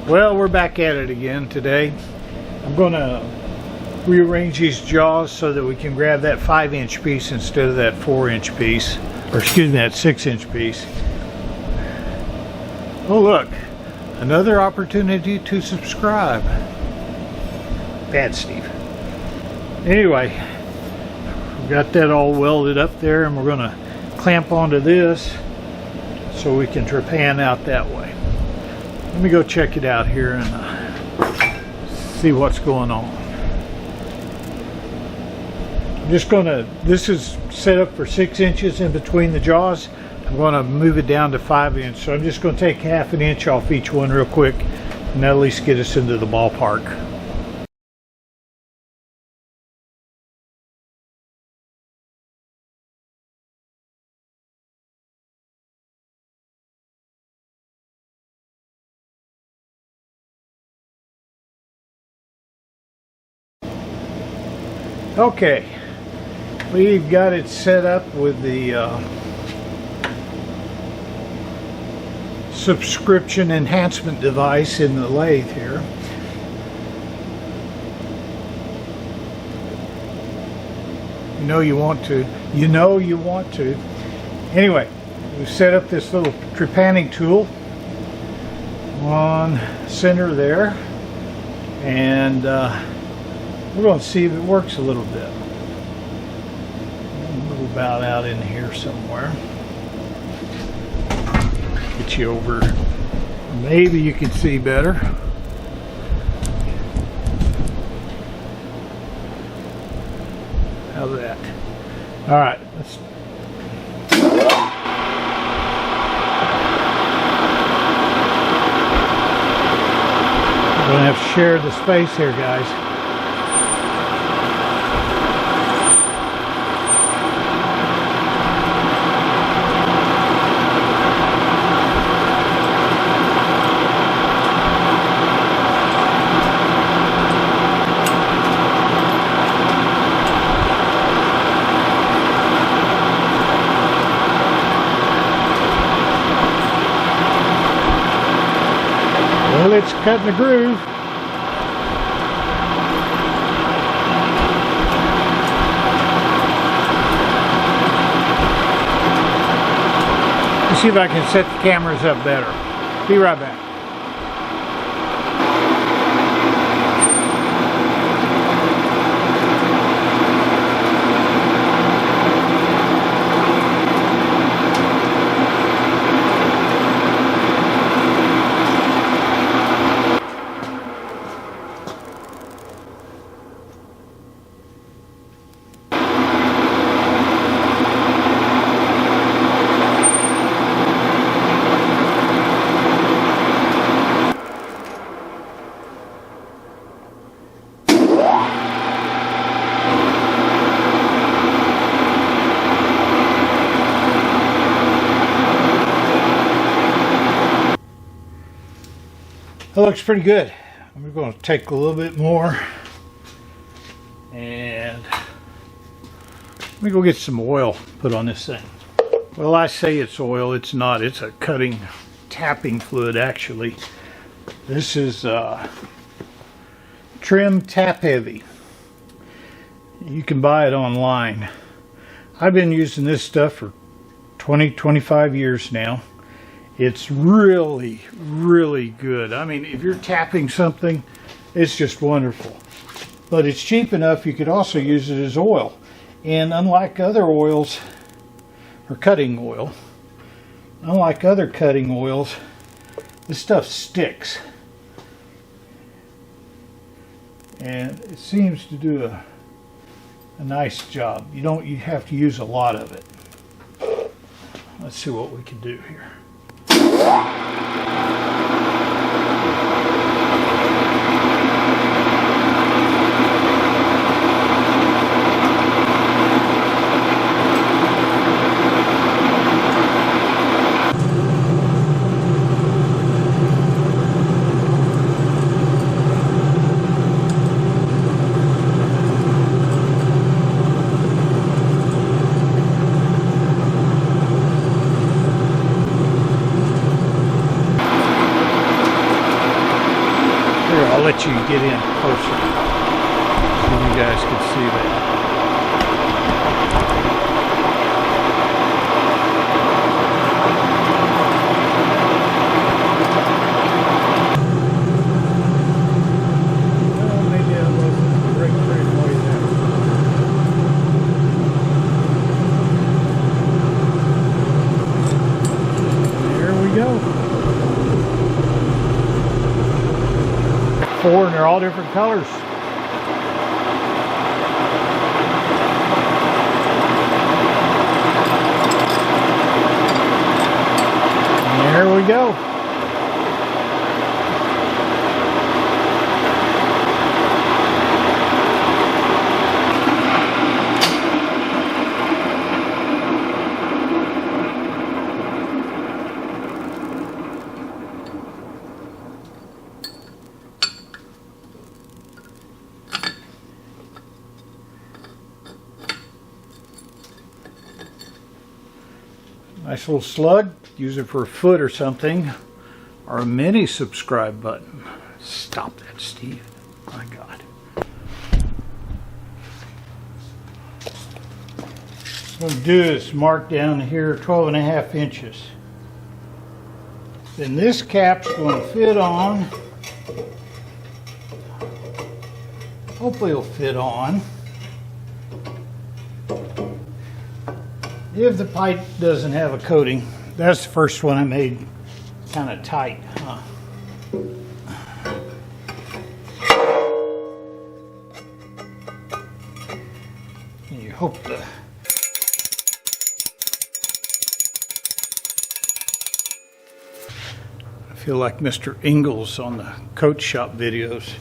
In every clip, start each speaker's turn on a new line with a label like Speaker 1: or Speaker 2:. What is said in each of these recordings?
Speaker 1: Well, we're back at it again today. I'm going to rearrange these jaws so that we can grab that 5-inch piece instead of that 4-inch piece, or excuse me, that 6-inch piece. Oh look, another opportunity to subscribe. Bad Steve. Anyway, we've got that all welded up there, and we're going to clamp onto this so we can trepan out that way. Let me go check it out here and see what's going on. I'm just going to, this is set up for 6 inches in between the jaws. I'm going to move it down to 5-inch. So I'm just going to take half an inch off each one real quick, and that'll at least get us into the ballpark. Okay, we've got it set up with the subscription enhancement device in the lathe here. You know you want to. Anyway, we've set up this little trepanning tool on center there, and we're going to see if it works a little bit. Move about out in here somewhere. Get you over. Maybe you can see better. How's that? All right, let's. We're going to have to share the space here, guys. Well, it's cutting the groove. Let's see if I can set the cameras up better. Be right back. That looks pretty good. We're going to take a little bit more, and let me go get some oil put on this thing. Well, I say it's oil. It's not. It's a cutting, tapping fluid, actually. This is Trim Tap Heavy. You can buy it online. I've been using this stuff for 25 years now. It's really, really good. I mean, if you're tapping something, it's just wonderful. But it's cheap enough you could also use it as oil. And unlike other oils, or cutting oil, unlike other cutting oils, this stuff sticks. And it seems to do a nice job. You have to use a lot of it. Let's see what we can do here. Here, I'll let you get in closer so you guys can see that. Four, and they're all different colors. And there we go. Nice little slug. Use it for a foot or something, or a mini subscribe button. Stop that, Steve. My God. What I'm going to do is mark down here 12.5 inches. Then this cap's going to fit on. Hopefully it'll fit on. If the pipe doesn't have a coating, that's the first one I made kind of tight. And you hope the I feel like Mr. Ingalls on the coat shop videos.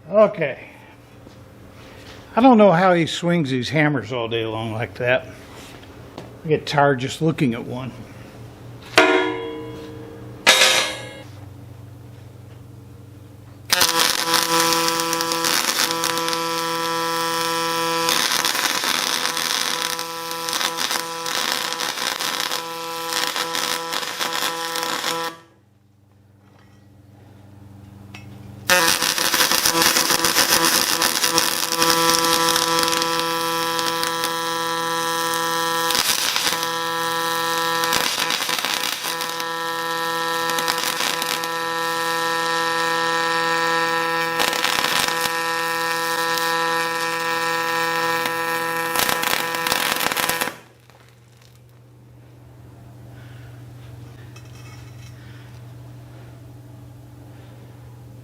Speaker 1: Okay. I don't know how he swings these hammers all day long like that. I get tired just looking at one.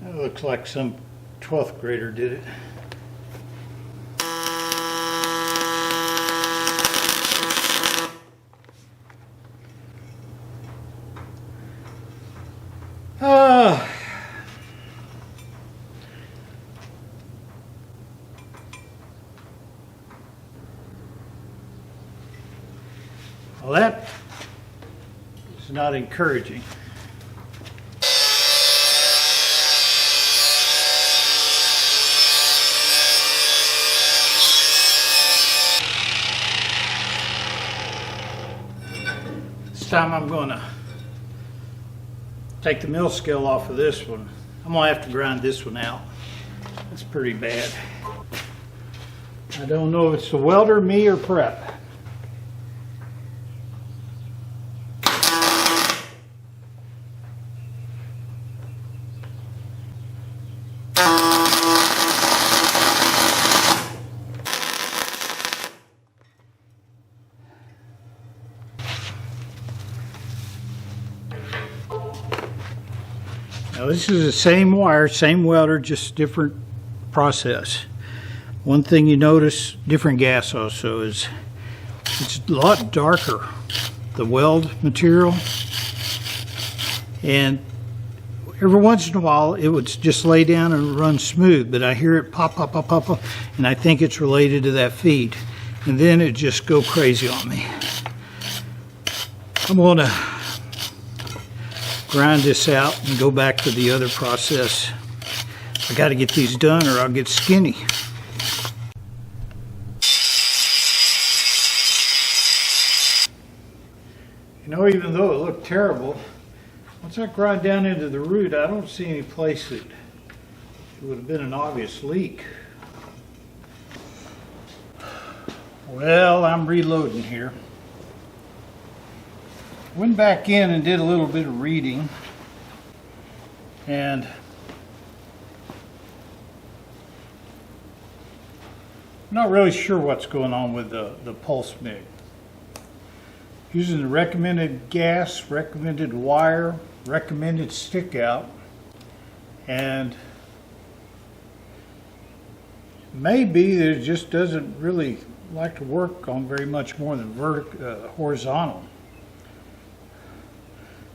Speaker 1: That looks like some 12th grader did it. Well, that is not encouraging. This time I'm going to take the mill scale off of this one. I'm going to have to grind this one out. It's pretty bad. I don't know if it's the welder, me, or prep. Now this is the same wire, same welder, just different process. One thing you notice, different gas also, is it's a lot darker, the weld material. And every once in a while it would just lay down and run smooth, but I hear it pop, pop, pop, pop, pop, and I think it's related to that feed. And then it just go crazy on me. I'm gonna grind this out and go back to the other process. I got to get these done or I'll get skinny. You know, even though it looked terrible, once I grind down into the root, I don't see any place that it would have been an obvious leak. Well, I'm reloading here. Went back in and did a little bit of reading, and I'm not really sure what's going on with the pulse MIG. Using the recommended gas, recommended wire, recommended stick out, and maybe it just doesn't really like to work on very much more than horizontal.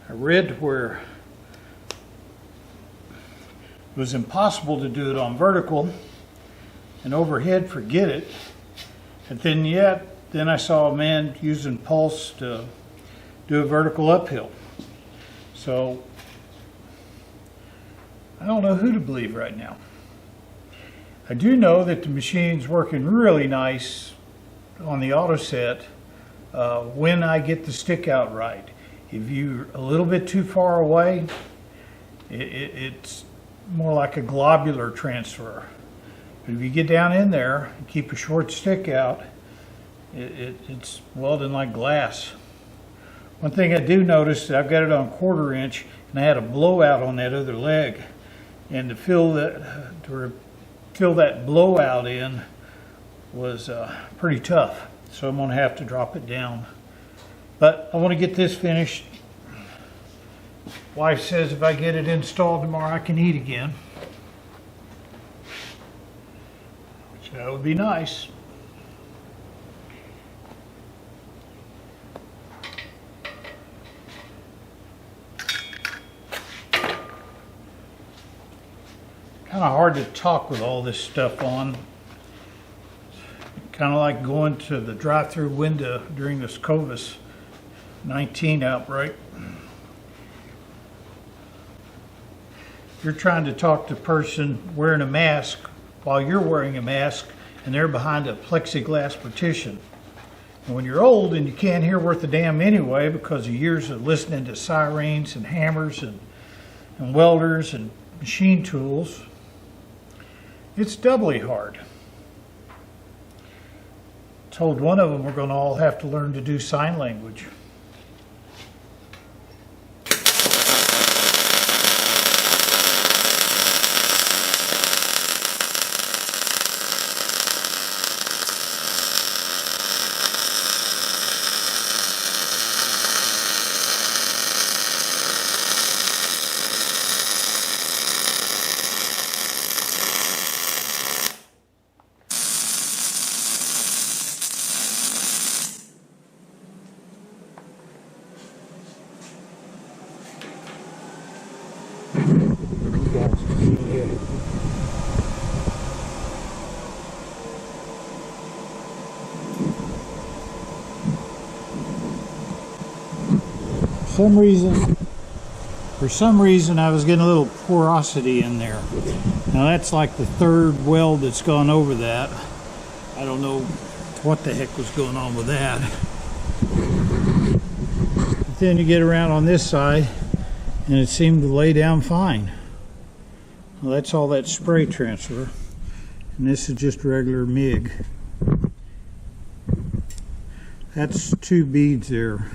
Speaker 1: I read where it was impossible to do it on vertical, and overhead, forget it. And then I saw a man using pulse to do a vertical uphill. So I don't know who to believe right now. I do know that the machine's working really nice on the auto set when I get the stick out right. If you're a little bit too far away, it's more like a globular transfer. But if you get down in there and keep a short stick out, it's welding like glass. One thing I do notice, I've got it on 1/4 inch, and I had a blowout on that other leg, and to fill that blowout in was pretty tough. So I'm going to have to drop it down. But I want to get this finished. Wife says if I get it installed tomorrow, I can eat again. Which that would be nice. Kind of hard to talk with all this stuff on. Kind of like going to the drive-through window during this COVID-19 outbreak. You're trying to talk to a person wearing a mask while you're wearing a mask, and they're behind a plexiglass partition. And when you're old and you can't hear worth a damn anyway because of years of listening to sirens and hammers and welders and machine tools, it's doubly hard. Told one of them we're going to all have to learn to do sign language. For some reason I was getting a little porosity in there. Now that's like the third weld that's gone over that. I don't know what the heck was going on with that. But then you get around on this side and it seemed to lay down fine. Well, that's all that spray transfer, and this is just regular MIG. That's 2 beads there.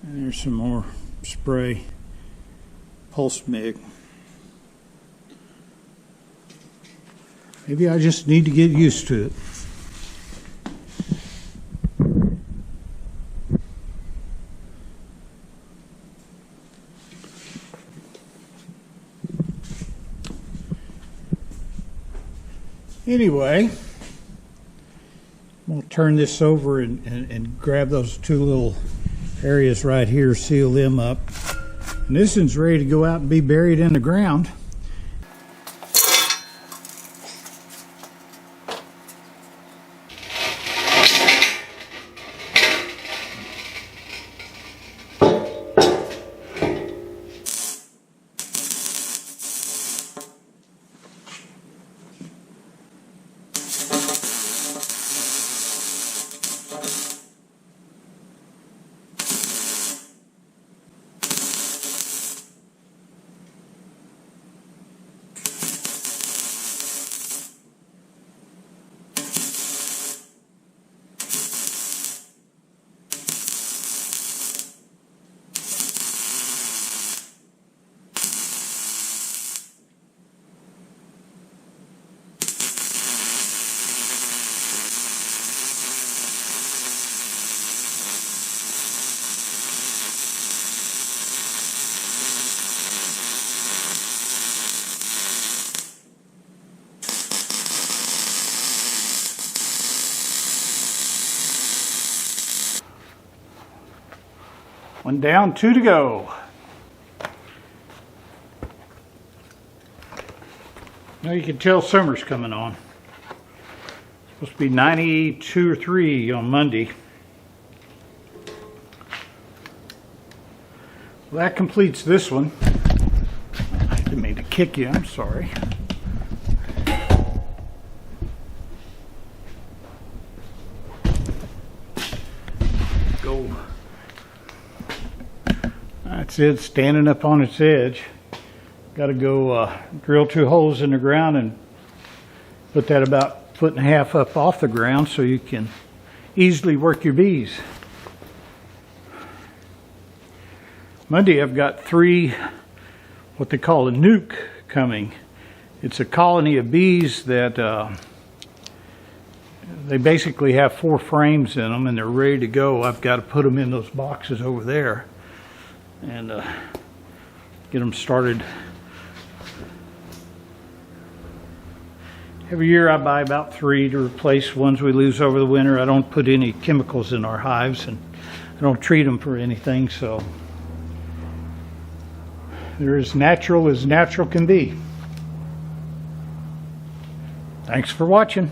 Speaker 1: And there's some more spray, pulse MIG. Maybe I just need to get used to it. Anyway, I'm going to turn this over and grab those 2 little areas right here, seal them up. And this one's ready to go out and be buried in the ground. One down, 2 to go. Now you can tell summer's coming on. It's supposed to be 92 or 3 on Monday. Well, that completes this one. I didn't mean to kick you, I'm sorry. Go. That's it, standing up on its edge. Got to go drill 2 holes in the ground and put that about 1.5 foot up off the ground so you can easily work your bees. Monday I've got 3 what they call a nuke coming. It's a colony of bees that they basically have 4 frames in them and they're ready to go. I've got to put them in those boxes over there and get them started. Every year I buy about 3 to replace ones we lose over the winter. I don't put any chemicals in our hives and I don't treat them for anything, so they're as natural can be. Thanks for watching.